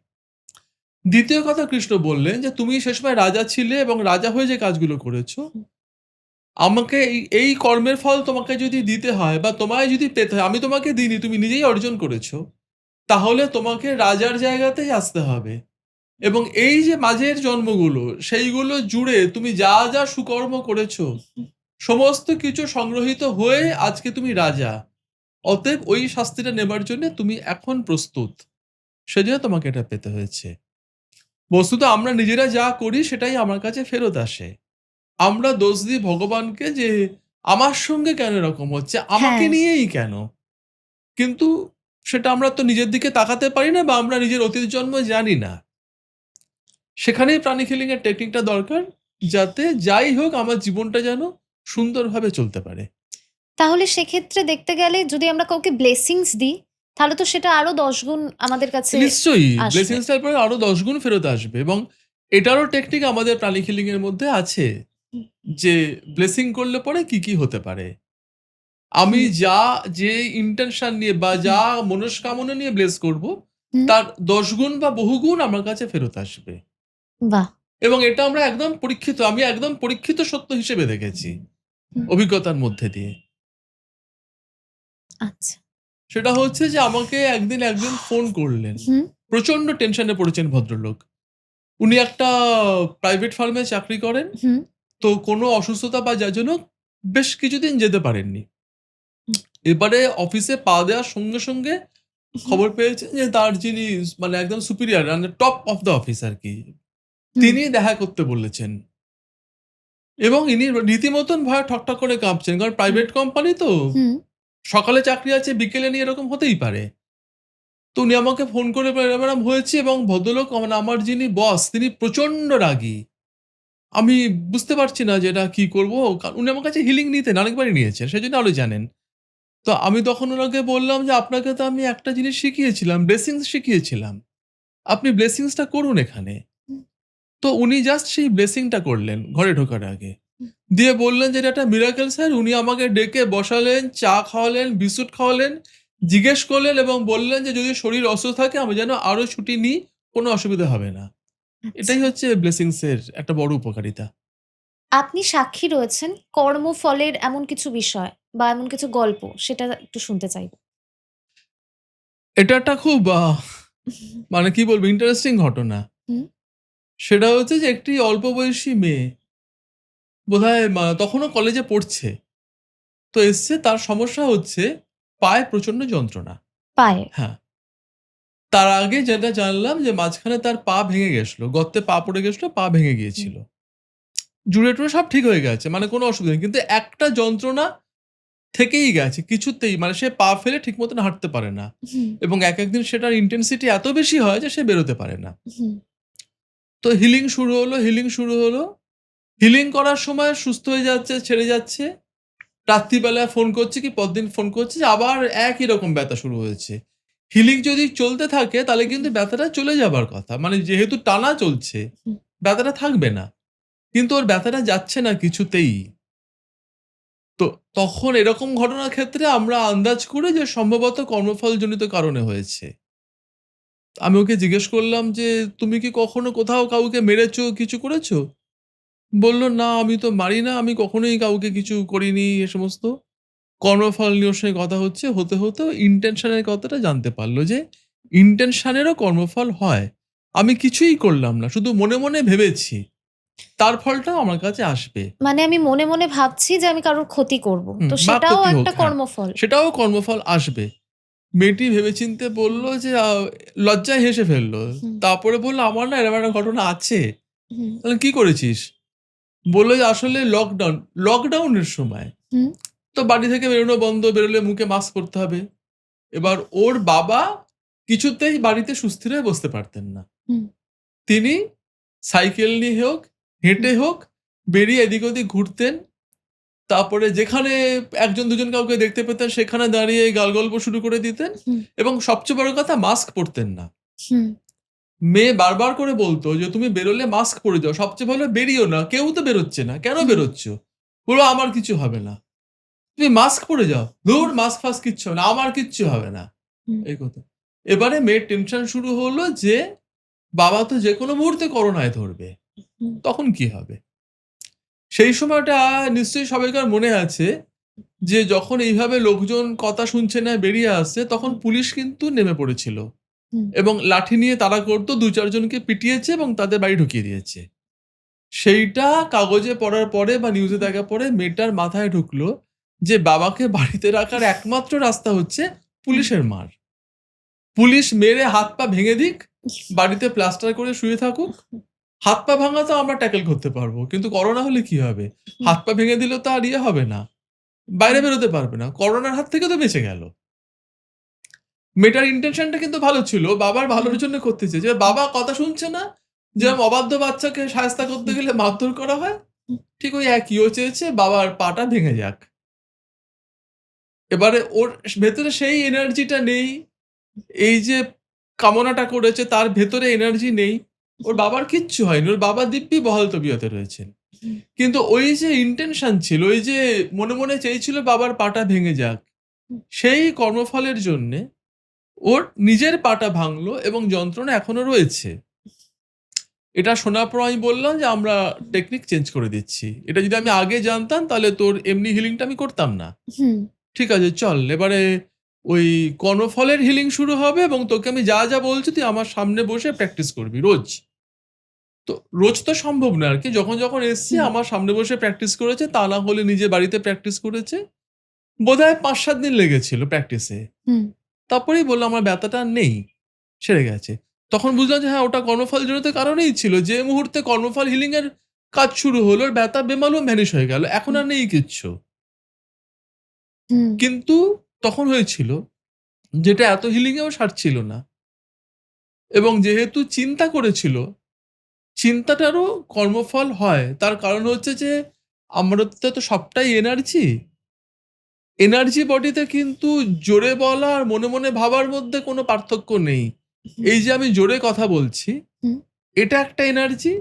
দ্বিতীয় কথা কৃষ্ণ বললেন যে, "তুমি সে সময় রাজা ছিলে এবং রাজা হয়ে যে কাজগুলো করেছ, হুম, আমাকে এই কর্মের ফল তোমাকে যদি দিতে হয় বা তোমায় যদি পেতে হয়, আমি তোমাকে দিইনি, তুমি নিজেই অর্জন করেছ। তাহলে তোমাকে রাজার জায়গাতেই আসতে হবে। এবং এই যে মাঝের জন্মগুলো, সেইগুলো জুড়ে তুমি যা, যা সুকর্ম করেছ, সমস্ত কিছু সংগ্রহীত হয়ে আজকে তুমি রাজা। অতএব ওই শাস্তিটা নেবার জন্যে তুমি এখন প্রস্তুত। সেজন্য তোমাকে এটা পেতে হয়েছে।" বস্তুত আমরা নিজেরা যা করি সেটাই আমার কাছে ফেরত আসে। আমরা দোষ দিই ভগবানকে যে, "আমার সঙ্গে কেন এরকম হচ্ছে? আমাকে হ্যাঁ, নিয়েই কেন?" কিন্তু সেটা আমরা তো নিজের দিকে তাকাতে পারি না বা আমরা নিজের অতীত জন্ম জানি না। সেখানেই প্রাণিক হিলিং এর টেকনিকটা দরকার, যাতে যাই হোক আমার জীবনটা যেন সুন্দরভাবে চলতে পারে। তাহলে সেক্ষেত্রে দেখতে গেলে যদি আমরা কাউকে ব্লেসিংস দিই, তাহলে তো সেটা আরো ১০ গুণ আমাদের কাছে নিশ্চয়ই আসবে। ব্লেসিংসটার পরে আরো ১০ গুণ ফেরত আসবে এবং এটারও টেকনিক আমাদের প্রাণিক হিলিং এর মধ্যে আছে। হুম, যে ব্লেসিং করলে পরে কি হতে পারে। আমি হুম, যে ইনটেনশন নিয়ে বা হুম, যা মনস্কামনা নিয়ে ব্লেস করব, হুম, তার ১০ গুণ বা বহুগুণ আমার কাছে ফেরত আসবে। বাহ! এবং এটা আমি একদম পরীক্ষিত সত্য হিসেবে দেখেছি, হুম, অভিজ্ঞতার মধ্যে দিয়ে। আচ্ছা। সেটা হচ্ছে যে আমাকে একদিন একজন ফোন করলেন। হুম, প্রচন্ড টেনশনে পড়েছেন ভদ্রলোক। উনি একটা প্রাইভেট ফার্মে চাকরি করেন। হুম, তো কোনো অসুস্থতা বা যার জন্য বেশ কিছুদিন যেতে পারেননি। হুম, এবারে অফিসে পা দেওয়ার সঙ্গে হুম, খবর পেয়েছেন যে তার যিনি মানে একদম সুপিরিয়র, মানে টপ অফ দ্য অফিস আরকি, হুম, তিনি দেখা করতে বলেছেন। এবং ইনি রীতিমতন ভয়ে ঠকঠক করে কাঁপছেন। কারণ হুম, প্রাইভেট কোম্পানি তো, হুম, সকালে চাকরি আছে, বিকেলে নেই, এরকম হতেই পারে। তো উনি আমাকে ফোন করে বললেন, এরম হয়েছে এবং ভদ্রলোক মানে আমার যিনি বস তিনি প্রচন্ড রাগী। আমি বুঝতে পারছি না যে এটা কি করব? উনি আমার কাছে হিলিং নিতেন, অনেকবারই নিয়েছেন। সেজন্য আরো জানেন। তো আমি তখন উনাকে বললাম যে, "আপনাকে তো আমি একটা জিনিস শিখিয়েছিলাম, ব্লেসিংস শিখিয়েছিলাম। আপনি ব্লেসিংসটা করুন এখানে।" হুম, তো উনি জাস্ট সেই ব্লেসিংটা করলেন ঘরে ঢোকার আগে। হুম, দিয়ে বললেন যে, "এটা একটা মিরাকেল স্যার।" উনি আমাকে ডেকে বসালেন, চা খাওয়ালেন, বিস্কুট খাওয়ালেন, জিজ্ঞেস করলেন এবং বললেন যে, "যদি শরীর অসুস্থ থাকে আমি যেন আরো ছুটি নিই, কোনো অসুবিধা হবে না।" আচ্ছা। এটাই হচ্ছে ব্লেসিংস এর একটা বড় উপকারিতা। আপনি সাক্ষী রয়েছেন কর্মফলের এমন কিছু বিষয় বা এমন কিছু গল্প, সেটা একটু শুনতে চাইবো। এটা একটা খুব মানে কি বলবো ইন্টারেস্টিং ঘটনা। হুম, সেটা হচ্ছে যে একটি অল্প বয়সী মেয়ে বোধহয় তখনও কলেজে পড়ছে। তো এসছে তার সমস্যা হচ্ছে পায়ে প্রচণ্ড যন্ত্রণা। পায়ে। হ্যাঁ, তার আগে যেটা জানলাম যে মাঝখানে তার পা ভেঙে গেছিল। গর্তে পা পড়ে গেছিল, পা ভেঙে হুম, গিয়েছিল। জুড়ে-টুড়ে সব ঠিক হয়ে গেছে। মানে কোনো অসুবিধা নেই। কিন্তু একটা যন্ত্রণা থেকেই গেছে কিছুতেই। মানে সে পা ফেলে ঠিক মতন হাঁটতে পারে না। হুম, এবং একেকদিন সেটার ইনটেনসিটি এত বেশি হয় যে সে বেরোতে পারে না। হুম, তো হিলিং শুরু হলো, হিলিং শুরু হলো। হিলিং করার সময় সুস্থ হয়ে যাচ্ছে, ছেড়ে যাচ্ছে। রাত্রিবেলায় ফোন করছে কি পরদিন ফোন করছে যে আবার একই রকম ব্যথা শুরু হয়েছে। হিলিং যদি চলতে থাকে তাহলে কিন্তু ব্যথাটা চলে যাবার কথা। মানে যেহেতু টানা চলছে, হুম। ব্যথাটা থাকবে না। কিন্তু ওর ব্যথাটা যাচ্ছে না কিছুতেই। তো তখন এরকম ঘটনার ক্ষেত্রে আমরা আন্দাজ করি যে সম্ভবত কর্মফলজনিত কারণে হয়েছে। আমি ওকে জিজ্ঞেস করলাম যে, "তুমি কি কখনো কোথাও কাউকে মেরেছো, কিছু করেছো?" বলল, "না, আমি তো মারি না। আমি কখনোই কাউকে কিছু করিনি এ সমস্ত।" কর্মফল নিয়ে ওর সঙ্গে কথা হচ্ছে। হতে ইনটেনশন এর কথাটা জানতে পারল যে, ইনটেনশন এরও কর্মফল হয়। আমি কিছুই করলাম না। শুধু মনে, মনে ভেবেছি। তার ফলটাও আমার কাছে আসবে। মানে আমি মনে, মনে ভাবছি যে আমি কারোর ক্ষতি করব। তো বা সেটাও ক্ষতি হোক, একটা হ্যাঁ। কর্মফল। সেটাও কর্মফল আসবে। মেয়েটি ভেবেচিন্তে বলল হুম, যে লজ্জায় হেসে ফেলল। হুম, তারপরে বলল, "আমার না এরকম একটা ঘটনা আছে।" হুম, বললাম, "কি করেছিস?" বলল যে, "আসলে লকডাউনের সময় হুম, তো বাড়ি থেকে বেরোনো বন্ধ, বেরোলে মুখে মাস্ক পরতে হবে।" এবার ওর বাবা কিছুতেই বাড়িতে সুস্থির হয়ে বসতে পারতেন না। হুম, তিনি সাইকেল নিয়ে হোক, হুম, হেঁটে হোক বেরিয়ে এদিক ওদিক ঘুরতেন। তারপরে যেখানে ১ জন ২ জন কাউকে দেখতে পেতেন সেখানে দাঁড়িয়ে গালগল্প শুরু করে দিতেন হুম, এবং সবচেয়ে বড় কথা মাস্ক পরতেন না। হুম, মেয়ে বারবার করে বলত যে, "তুমি বেরোলে মাস্ক পরে যাও। সবচেয়ে ভালো বেরিও না। কেউ তো বেরোচ্ছে না। কেন হুম, বেরোচ্ছ?" বলল, "আমার কিছু হবে না। তুমি মাস্ক পরে যাও।" "ধুর মাস্ক-ফাস্ক কিচ্ছু হবে না। আমার কিচ্ছু হবে না।" হুম, এই কথা। এবারে মেয়ের টেনশন শুরু হলো যে, বাবা তো যেকোনো মুহূর্তে করোনায় ধরবে। হুম, তখন কি হবে? সেই সময়টা নিশ্চয়ই সবাইকার মনে আছে যে, যখন এইভাবে লোকজন কথা শুনছে না বেরিয়ে আসছে, তখন হুম, পুলিশ কিন্তু নেমে পড়েছিল হুম, এবং লাঠি নিয়ে তাড়া করত ২-৪ জনকে পিটিয়েছে এবং তাদের বাড়ি ঢুকিয়ে দিয়েছে। সেইটা কাগজে পড়ার পরে বা নিউজে দেখার পরে মেয়েটার মাথায় ঢুকলো যে, বাবাকে বাড়িতে রাখার একমাত্র রাস্তা হচ্ছে হুম, পুলিশের মার। পুলিশ মেরে হাত পা ভেঙে দিক, বাড়িতে প্লাস্টার করে শুয়ে থাকুক। হাত পা ভাঙা তো আমরা ট্যাকেল করতে পারবো। কিন্তু করোনা হলে কি হবে? হুম, হাত পা ভেঙে দিলে তো আর ইয়ে হবে না। বাইরে হুম, বেরোতে পারবে না। করোনার হাত থেকে তো বেঁচে গেল। মেয়েটার ইনটেনশনটা কিন্তু ভালো ছিল। বাবার ভালোর হুম, জন্য করতে চেয়েছে। বাবা কথা শুনছে না। হুম, যেরকম অবাধ্য বাচ্চাকে শায়েস্তা করতে হুম, গেলে মারধর করা হয়, হুম, ঠিক ওই একই। ও চেয়েছে বাবার পাটা ভেঙে যাক। এবারে ওর ভেতরে সেই এনার্জিটা নেই। এই যে কামনাটা করেছে তার ভেতরে এনার্জি নেই। ওর বাবার কিচ্ছু হয়নি। ওর বাবা দিব্যি বহাল তবিয়তে রয়েছেন। হুম, কিন্তু ওই যে ইনটেনশন ছিল, ওই যে মনে, মনে চেয়েছিল বাবার পাটা ভেঙে যাক। হুম, সেই কর্মফলের জন্যে ওর নিজের পাটা ভাঙলো এবং যন্ত্রণা এখনো রয়েছে। এটা শোনার পর আমি বললাম যে, "আমরা টেকনিক চেঞ্জ করে দিচ্ছি। এটা যদি আমি আগে জানতাম তাহলে তোর এমনি হিলিংটা আমি করতাম না। হুম, ঠিক আছে চল এবারে ওই কর্মফলের হিলিং শুরু হবে এবং তোকে আমি যা, যা বলছি তুই আমার সামনে বসে প্র্যাকটিস করবি রোজ।" তো রোজ তো সম্ভব না আরকি। যখন এসছি হুম, আমার সামনে বসে প্র্যাকটিস করেছে। তা না হলে নিজে বাড়িতে প্র্যাকটিস করেছে। বোধহয় ৫-৭ দিন লেগেছিল প্র্যাকটিসে। হুম, তারপরেই বলল, "আমার ব্যথাটা আর নেই, সেরে গেছে।" তখন বুঝলাম যে হ্যাঁ, ওটা কর্মফলজনিত কারণেই ছিল। যে মুহূর্তে কর্মফল হিলিং এর কাজ শুরু হলো, ওর ব্যথা বেমালুম ভ্যানিশ হয়ে গেল। এখন হুম, আর নেই কিচ্ছু। হুম, কিন্তু তখন হয়েছিল যেটা এত হিলিং এও সারছিল না এবং যেহেতু চিন্তা করেছিল, চিন্তাটারও কর্মফল হয়। তার কারণ হচ্ছে যে আমাদের তো সবটাই এনার্জি। এনার্জি বডিতে কিন্তু জোরে বলা আর মনে, মনে ভাবার মধ্যে কোনো পার্থক্য নেই। হুম, এই যে আমি জোরে কথা বলছি, হুম, এটা একটা এনার্জি।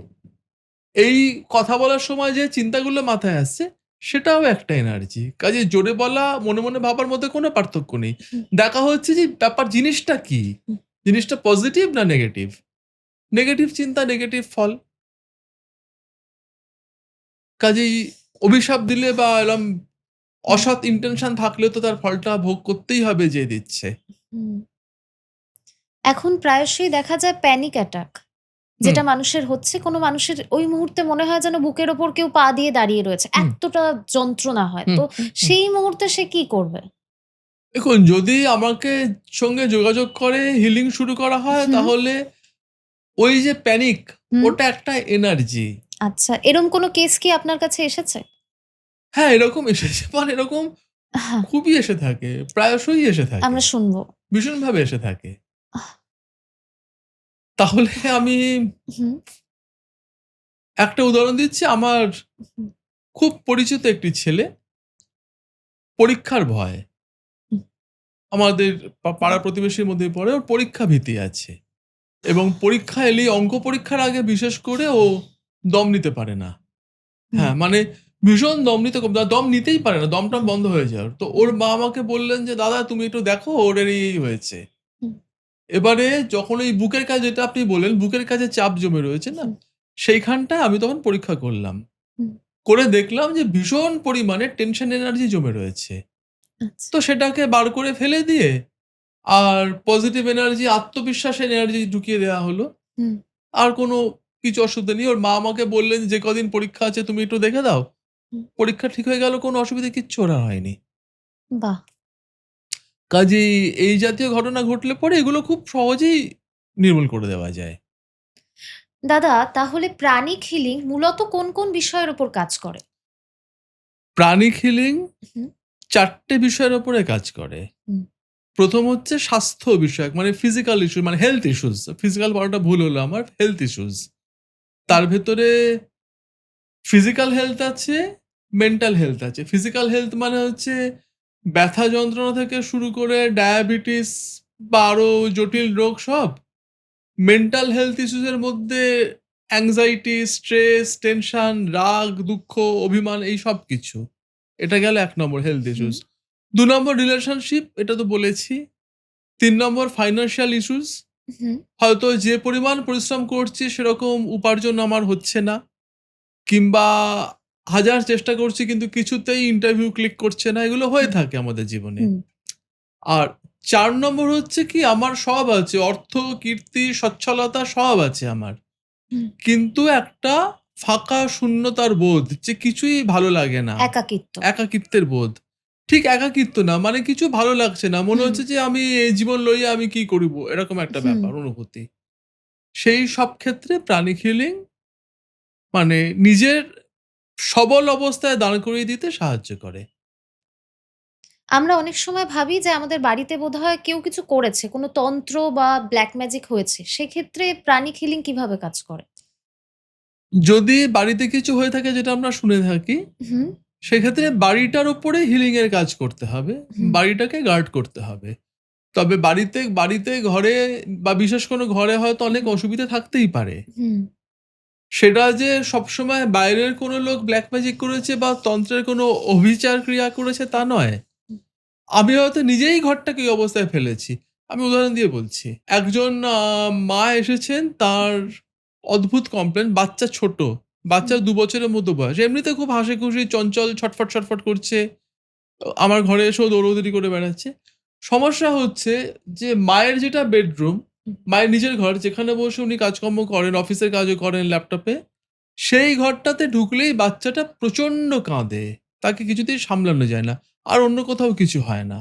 এই কথা বলার সময় যে চিন্তাগুলো মাথায় আসছে, সেটাও একটা এনার্জি। কাজেই জোরে বলা, মনে, মনে ভাবার মধ্যে কোনো পার্থক্য নেই। হুম, দেখা হচ্ছে যে জিনিসটা কি? হুম, জিনিসটা পজিটিভ না নেগেটিভ? নেগেটিভ চিন্তা, নেগেটিভ ফল। কাজেই অভিশাপ দিলে বা এরম অসৎ ইন্টেনশন থাকলে তো তার ফলটা ভোগ করতেই হবে যে দিচ্ছে। হুম। এখন প্রায়শই দেখা যায় প্যানিক অ্যাটাক, হুম, যেটা মানুষের হচ্ছে, কোনো মানুষের ওই মুহূর্তে মনে হয় যেন বুকের ওপর কেউ পা দিয়ে দাঁড়িয়ে রয়েছে। হুম, এতটা যন্ত্রণা হয়। হুম, তো হুম, হুম। সেই মুহূর্তে সে কি করবে? দেখুন, যদি আমাকে সঙ্গে যোগাযোগ করে হিলিং শুরু করা হয় হুম, তাহলে ওই যে প্যানিক, হুম। ওটা একটা এনার্জি। আচ্ছা, এরম কোনো কেস কি আপনার কাছে এসেছে? হ্যাঁ, এরকম এসেছে, মানে এরকম হ্যাঁ, খুবই এসে থাকে, প্রায়শই এসে থাকে, আমরা শুনবো। ভীষণভাবে এসে থাকে। তাহলে আমি হুম, একটা উদাহরণ দিচ্ছি। আমার হুম, খুব পরিচিত একটি ছেলে, পরীক্ষার ভয়, হুম, আমাদের পাড়া প্রতিবেশীর মধ্যে পড়ে, ওর পরীক্ষা ভীতি আছে এবং পরীক্ষা এলেই, অঙ্ক পরীক্ষার আগে বিশেষ করে ও দম নিতে পারে না। হুম, হ্যাঁ, মানে ভীষণ দম নিতে দম নিতেই পারে না, দমটম হুম, বন্ধ হয়ে যায় ওর। তো ওর মা আমাকে বললেন যে, "দাদা তুমি একটু দেখো, ওর এই হয়েছে।" হুম, এবারে যখন ওই বুকের কাছে, যেটা আপনি বললেন, বুকের কাছে চাপ জমে রয়েছে না? হুম, সেইখানটায় আমি তখন পরীক্ষা করলাম। হুম, করে দেখলাম যে ভীষণ পরিমাণে টেনশন এনার্জি জমে রয়েছে। আচ্ছা, তো সেটাকে বার করে ফেলে দিয়ে আর পজিটিভ এনার্জি, আত্মবিশ্বাসের এনার্জি ঢুকিয়ে দেওয়া হলো। হুম, আর কোনো কিছু অসুবিধা নেই। ওর মা আমাকে বললেন, "যে কদিন পরীক্ষা আছে তুমি একটু দেখে দাও।" হুম, পরীক্ষা ঠিক হয়ে গেল, কোনো অসুবিধা কিচ্ছু ওর আর হয়নি। বাহ! কাজেই এই জাতীয় ঘটনা ঘটলে পরে এগুলো খুব সহজেই নির্মূল করে দেওয়া যায়। দাদা, তাহলে প্রাণিক হিলিং মূলত কোন, কোন বিষয়ের উপর কাজ করে? প্রাণিক হিলিং হুম, ৪ টে বিষয়ের উপরে কাজ করে। হুম, ১ম হচ্ছে স্বাস্থ্য বিষয়ক, মানে ফিজিক্যাল ইস্যু, মানে হেলথ ইস্যুস। ফিজিক্যাল বলাটা ভুল হলো আমার, হেলথ ইস্যুস। হুম, তার ভেতরে ফিজিক্যাল হেলথ আছে, মেন্টাল হেলথ আছে। ফিজিক্যাল হেলথ মানে হচ্ছে ব্যথা যন্ত্রণা থেকে শুরু করে ডায়াবেটিস বা আরো জটিল রোগ সব। মেন্টাল হেলথ ইস্যুস এর মধ্যে অ্যাংজাইটি, স্ট্রেস, টেনশন, রাগ, দুঃখ, অভিমান, এই সব কিছু। এটা গেল ১ নম্বর হেলথ হুম, ইস্যুস। ২ নম্বর রিলেশনশিপ, এটা তো বলেছি। ৩ নম্বর ফাইন্যান্সিয়াল ইস্যুস। হুম, হয়তো যে পরিমাণ পরিশ্রম করছি সেরকম উপার্জন আমার হচ্ছে না, কিংবা হাজার চেষ্টা করছি কিন্তু কিছুতেই ইন্টারভিউ ক্লিক করছে না। এগুলো হয়ে হুম, থাকে আমাদের জীবনে। হুম, আর ৪ নম্বর হচ্ছে কি, আমার সব আছে। অর্থ, কীর্তি, সচ্ছলতা সব আছে আমার। হুম। কিন্তু একটা ফাঁকা শূন্যতার বোধ, যে কিছুই ভালো লাগে না। একাকিত্ব। একাকিত্বের বোধ। ঠিক একাকিত্ব না, মানে কিছু ভালো লাগছে না। মনে হুম, হচ্ছে যে আমি এই জীবন লইয়া আমি কি করিব? এরকম একটা হুম। ব্যাপার, অনুভূতি। সেই সব ক্ষেত্রে প্রাণিক হিলিং মানে নিজের সবল অবস্থায় দাঁড় করিয়ে দিতে সাহায্য করে। আমরা অনেক সময় ভাবি যে আমাদের বাড়িতে বোধহয় কেউ কিছু করেছে, কোনো তন্ত্র বা ব্ল্যাক ম্যাজিক হয়েছে। সেক্ষেত্রে প্রাণিক হিলিং কিভাবে কাজ করে? যদি বাড়িতে কিছু হয়ে থাকে, যেটা আমরা শুনে থাকি, হুম, সেক্ষেত্রে বাড়িটার উপরে হিলিং এর কাজ করতে হবে। হুম, বাড়িটাকে গার্ড করতে হবে। তবে বাড়িতে বাড়িতে ঘরে বা বিশেষ কোনো ঘরে হয়তো অনেক হুম, অসুবিধা থাকতেই পারে। হুম, সেটা যে সবসময় বাইরের কোনো লোক ব্ল্যাক ম্যাজিক করেছে বা তন্ত্রের কোনো অভিচার ক্রিয়া করেছে তা নয়। হুম, আমি হয়তো নিজেই ঘরটাকে এই অবস্থায় ফেলেছি। আমি উদাহরণ দিয়ে বলছি। একজন মা এসেছেন, তার অদ্ভুত কমপ্লেইন, বাচ্চা ছোট। হুম, বাচ্চার ২ বছরের মতো বয়স। এমনিতে খুব হাসিখুশি, চঞ্চল, ছটফট, ছটফট করছে। আমার ঘরে এসেও দৌড়াদৌড়ি করে বেড়াচ্ছে। সমস্যা হচ্ছে যে মায়ের যেটা বেডরুম, হুম, মায়ের নিজের ঘর, যেখানে বসে উনি কাজকর্ম করেন, অফিসের কাজও করেন ল্যাপটপে। সেই ঘরটাতে ঢুকলেই বাচ্চাটা প্রচণ্ড কাঁদে। তাকে কিছুতেই সামলানো যায় না। আর অন্য কোথাও কিছু হয় না।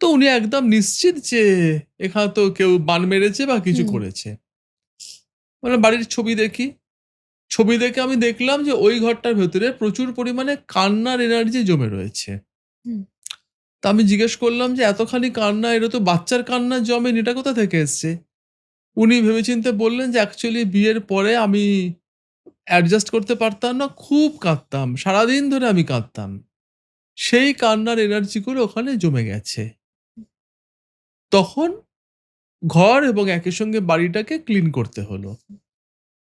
তো উনি একদম নিশ্চিত যে এখানে তো কেউ বান মেরেছে বা কিছু হুম, করেছে। মানে বাড়ির ছবি দেখি। ছবি দেখে আমি দেখলাম যে ওই ঘরটার ভেতরে প্রচুর পরিমাণে কান্নার এনার্জি জমে রয়েছে। হুম, তা আমি জিজ্ঞেস করলাম যে, "এতখানি কান্না, এটা তো বাচ্চার কান্না জমেনি, এটা কোথা থেকে এসছে?" উনি ভেবেচিন্তে বললেন যে, "অ্যাকচুয়ালি বিয়ের পরে আমি অ্যাডজাস্ট করতে পারতাম না, খুব কাঁদতাম। সারাদিন ধরে আমি কাঁদতাম। সেই কান্নার এনার্জি গুলো ওখানে জমে গেছে। তখন ঘর এবং একই সঙ্গে বাড়িটাকে ক্লিন করতে হলো।"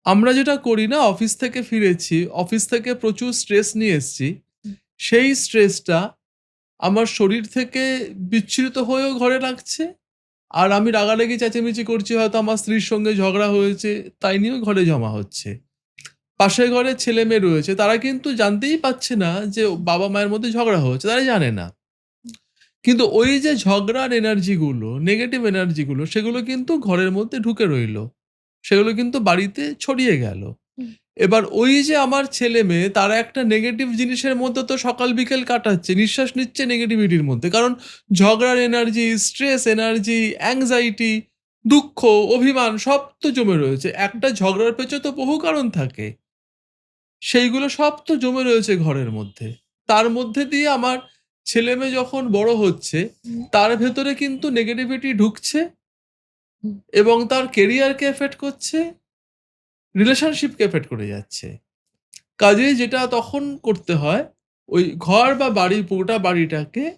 আমরা যেটা করি না, অফিস থেকে ফিরেছি, অফিস থেকে প্রচুর স্ট্রেস নিয়ে এসছি। হুম, সেই স্ট্রেসটা আমার শরীর থেকে বিচ্ছুরিত হয়েও ঘরে লাগছে। আর আমি রাগারাগি চেঁচামেচি করছি, হয়তো আমার স্ত্রীর সঙ্গে ঝগড়া হয়েছে, তাই নিয়েও ঘরে জমা হচ্ছে। পাশের ঘরে ছেলে মেয়ে রয়েছে, তারা কিন্তু জানতেই পারছে না যে বাবা মায়ের মধ্যে ঝগড়া হচ্ছে, তারা জানে না। কিন্তু ওই যে ঝগড়ার এনার্জিগুলো, নেগেটিভ এনার্জিগুলো, সেগুলো কিন্তু ঘরের মধ্যে ঢুকে রইল, সেগুলো কিন্তু বাড়িতে ছড়িয়ে গেল। এবার ওই যে আমার ছেলে মেয়ে, তারা একটা নেগেটিভ জিনিসের মধ্যে তো সকাল বিকেল কাটাচ্ছে, নিঃশ্বাস নিচ্ছে নেগেটিভিটির মধ্যে, কারণ ঝগড়ার এনার্জি, স্ট্রেস এনার্জি, অ্যাংজাইটি, দুঃখ, অভিমান সব তো জমে রয়েছে। একটা ঝগড়ার পেছনে তো বহু কারণ থাকে, সেইগুলো সব তো জমে রয়েছে ঘরের মধ্যে। তার মধ্যে দিয়ে আমার ছেলে মেয়ে যখন বড় হচ্ছে, তার ভেতরে কিন্তু নেগেটিভিটি ঢুকছে এবং তার কেরিয়ারকে এফেক্ট করছে, রিলেশনশিপকে এফেক্ট করে যাচ্ছে। কাজেই যেটা তখন করতে হয়, ওই ঘর বা বাড়ি, পুরোটা বাড়িটাকে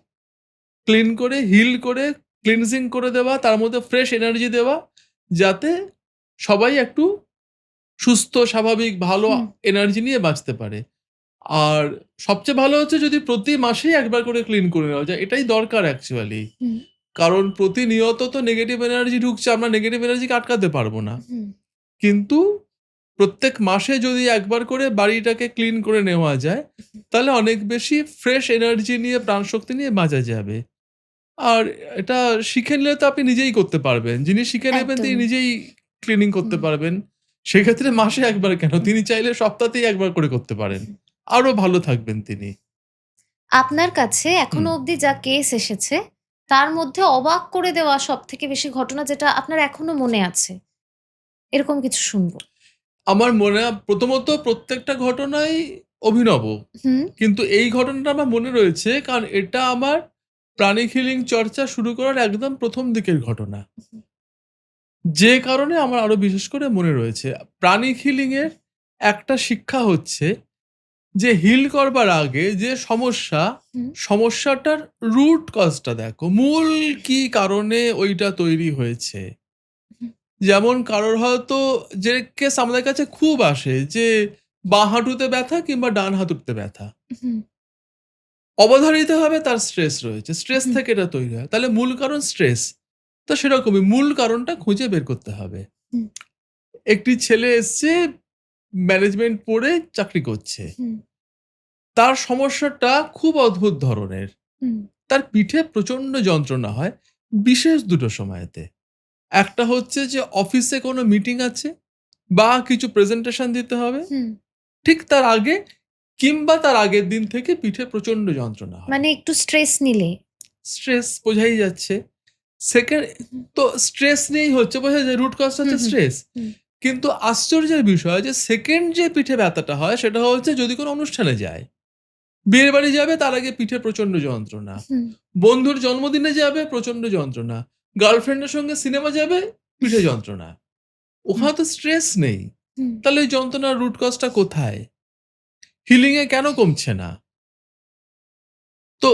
ক্লিন করে, হিল করে, ক্লিনজিং করে দেওয়া, তার মধ্যে ফ্রেশ এনার্জি দেওয়া, যাতে সবাই একটু সুস্থ, স্বাভাবিক, ভালো এনার্জি নিয়ে বাঁচতে পারে। আর সবচেয়ে ভালো হচ্ছে যদি প্রতি মাসেই একবার করে ক্লিন করে নেওয়া যায়, এটাই দরকার অ্যাকচুয়ালি। কারণ প্রতিনিয়ত তো নেগেটিভ এনার্জি ঢুকছে, আমরা নেগেটিভ এনার্জিকে আটকাতে পারবো না। কিন্তু প্রত্যেক মাসে যদি একবার করে বাড়িটাকে ক্লিন করে নেওয়া যায়, তাহলে অনেক বেশি ফ্রেশ এনার্জি নিয়ে, প্রাণশক্তি নিয়ে বাঁচা যাবে। আর এটা শিখে নিলে তো আপনি নিজেই করতে পারবেন। যিনি শিখে নেবেন তিনি একদমই। নিজেই ক্লিনিং করতে পারবেন। সেক্ষেত্রে মাসে একবার কেন, তিনি চাইলে সপ্তাহতেই একবার করে করতে পারেন। আরো ভালো থাকবেন তিনি। আপনার কাছে এখনো অবধি যা কেস এসেছে, তার মধ্যে অবাক করে দেওয়া সবথেকে বেশি ঘটনা যেটা আপনার এখনো মনে আছে? এরকম কিছু শুনবো। আমার মনে প্রথমত প্রত্যেকটা ঘটনাই অভিনব। হুম, কিন্তু এই ঘটনাটা আমার মনে রয়েছে কারণ এটা আমার প্রাণিক হিলিং চর্চা শুরু করার একদম প্রথম দিকের ঘটনা। যে কারণে আমার আরো বিশেষ করে মনে রয়েছে। প্রাণিক হিলিং এর একটা শিক্ষা হচ্ছে যে হিল করবার আগে যে সমস্যা, হুম, সমস্যাটার রুট কজটা দেখো। মূল কি কারণে ওইটা তৈরি হয়েছে। হুম, যেমন কারোর হয়তো যে কেস আমাদের কাছে খুব আসে যে বাঁ হাঁটুতে ব্যথা কিংবা ডান হাঁটুতে ব্যথা। হুম, অবধারিতভাবে তার স্ট্রেস রয়েছে। স্ট্রেস হুম, থেকে এটা তৈরি হয়। তাহলে মূল কারণ স্ট্রেস। তো সেরকমই মূল কারণটা খুঁজে বের করতে হবে। হুম, একটি ছেলে এসছে ম্যানেজমেন্ট পড়ে চাকরি করছে। হুম, তার সমস্যাটা খুব অদ্ভুত ধরনের। হুম, তার পিঠে প্রচণ্ড যন্ত্রণা হয় বিশেষ দুটো সময়েতে। একটা হচ্ছে যে অফিসে কোনো মিটিং আছে বা কিছু প্রেজেন্টেশন দিতে হবে, হুম। ঠিক তার আগে কিংবা তার আগের দিন থেকে পিঠে প্রচণ্ড যন্ত্রণা হয়। মানে একটু স্ট্রেস নিলে। স্ট্রেস বোঝাই যাচ্ছে। সেকেন্ড, হুম, তো স্ট্রেস নিয়েই হচ্ছে, বোঝা যায় রুট কজটা হুম, হচ্ছে হুম, স্ট্রেস। হুম, কিন্তু আশ্চর্যের বিষয় যে সেকেন্ড যে পিঠে ব্যথাটা হয় সেটা হচ্ছে যদি কোনো অনুষ্ঠানে যায়। বিয়ের বাড়ি যাবে তার আগে পিঠে প্রচণ্ড যন্ত্রণা। হুম, বন্ধুর জন্মদিনে যাবে প্রচণ্ড যন্ত্রণা। গার্লফ্রেন্ডের সঙ্গে সিনেমা যাবে পিঠে যন্ত্রণা। হুম, ওখানে তো স্ট্রেস নেই। হুম, তাহলে এই যন্ত্রণার রুট কজটা কোথায়? হিলিং এ কেন কমছে না? তো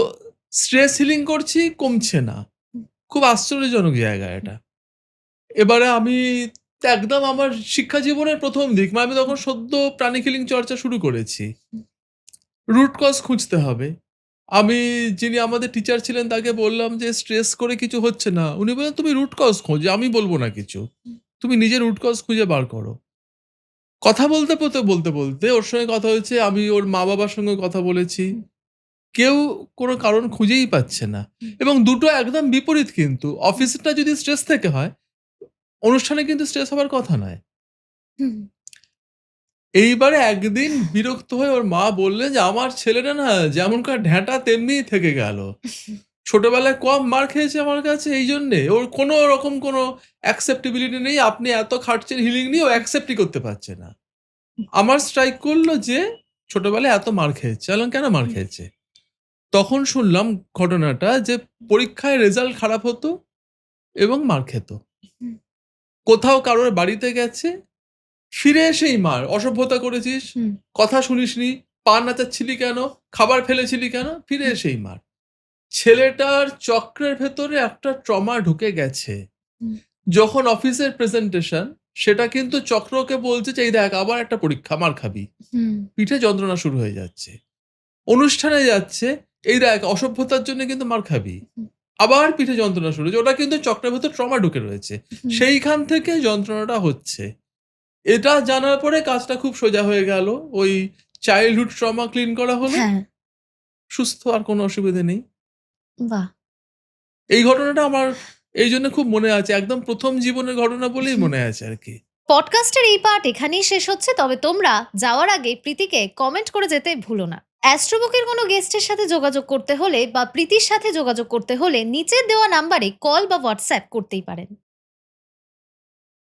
স্ট্রেস হিলিং করছি, কমছে না। হুম, খুব আশ্চর্যজনক জায়গা এটা। এবারে আমি একদম আমার শিক্ষা জীবনের ১ম দিক, মানে আমি তখন সদ্য প্রাণিক হিলিং চর্চা শুরু করেছি। হুম, রুট কজ খুঁজতে হবে। আমি যিনি আমাদের টিচার ছিলেন তাকে বললাম যে, "স্ট্রেস করে কিছু হচ্ছে না।" উনি বললেন, "তুমি রুট কজ খোঁজো, আমি বলব না কিছু। হুম, তুমি নিজে রুট কজ খুঁজে বার করো।" কথা বলতে ওর সঙ্গে কথা হয়েছে, আমি ওর মা-বাবার সঙ্গে কথা বলেছি। হুম, কেউ কোনো কারণ খুঁজেই পাচ্ছে না হুম, এবং দুটো একদম বিপরীত কিন্তু। হুম, অফিসটা যদি স্ট্রেস থেকে হয়, অনুষ্ঠানে কিন্তু স্ট্রেস হবার কথা নয়। হুম, এইবারে একদিন বিরক্ত হয়ে ওর মা বললেন যে, "আমার ছেলেটা না যেমনকার ঢ্যাঁটা তেমনিই থেকে গেল। ছোটবেলায় কম মার খেয়েছে আমার কাছে এইজন্যে। ওর কোনো রকম কোনো অ্যাকসেপ্টেবিলিটি নেই। আপনি এত খাটছেন হিলিং নিয়ে, ও অ্যাকসেপ্টই করতে পারছে না।" আমার স্ট্রাইক করলো যে, "ছোটবেলায় এত মার খেয়েছে।" আমি বললাম, "কেন মার হুম, খেয়েছে?" তখন শুনলাম ঘটনাটা যে পরীক্ষায় রেজাল্ট খারাপ হতো এবং মার খেত। হুম, কোথাও কারোর বাড়িতে গেছে, ফিরে এসেই মার। "অসভ্যতা করেছিস, হুম, কথা শুনিসনি, পা নাচাচ্ছিলি কেন, খাবার ফেলেছিলি কেন?" ফিরে হুম, এসেই মার। ছেলেটার চক্রের ভেতরে একটা ট্রমা ঢুকে গেছে। হুম, যখন অফিসের প্রেজেন্টেশন, সেটা কিন্তু চক্র ওকে বলছে যে, "এই দেখ আবার একটা পরীক্ষা, মার খাবি।" হুম, পিঠে যন্ত্রণা শুরু হয়ে যাচ্ছে। অনুষ্ঠানে যাচ্ছে, "এই দেখ অসভ্যতার জন্য কিন্তু মার খাবি।" হুম, আবার পিঠে যন্ত্রণা শুরু হয়েছে। ওটা কিন্তু চক্রের ভেতর ট্রমা ঢুকে রয়েছে। হুম, সেইখান থেকে যন্ত্রণাটা হচ্ছে। এটা জানার পরে কাজটা খুব সোজা হয়ে গেল। ওই চাইল্ডহুড ট্রমা ক্লিন করা হলো। হ্যাঁ, সুস্থ, আর কোনো অসুবিধে নেই। বাহ! এই ঘটনাটা আমার এইজন্য খুব মনে আছে। একদম ১ম জীবনের ঘটনা বলেই হুম। মনে আছে আরকি। পডকাস্টের এই পার্ট এখানেই শেষ হচ্ছে। তবে তোমরা যাওয়ার আগে প্রীতিকে কমেন্ট করে যেতে ভুলো না। অ্যাস্ট্রোবুকের কোনো গেস্টের সাথে যোগাযোগ করতে হলে বা প্রীতির সাথে যোগাযোগ করতে হলে নিচে দেওয়া নাম্বারে কল বা হোয়াটসঅ্যাপ করতেই পারেন।